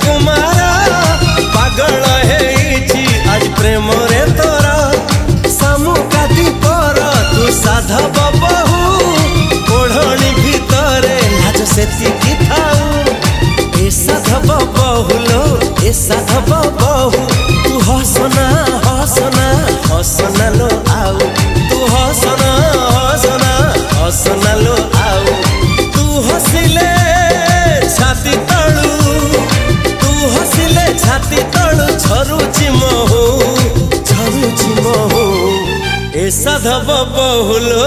कुमार पागल है आज प्रेम रे तोरा सामुकाती पर तू साधव बहु ओढ़णी भितरे लाज सेतिकी थाऊ ए साधव बहुलो ए साधव बहु तू हसना हसना हसना लो आउ तू हसना हसना हसना लो आउ तू हसिले छाती तळू तू हसिले छाती तळू झरुची महू ए साधव बहुलो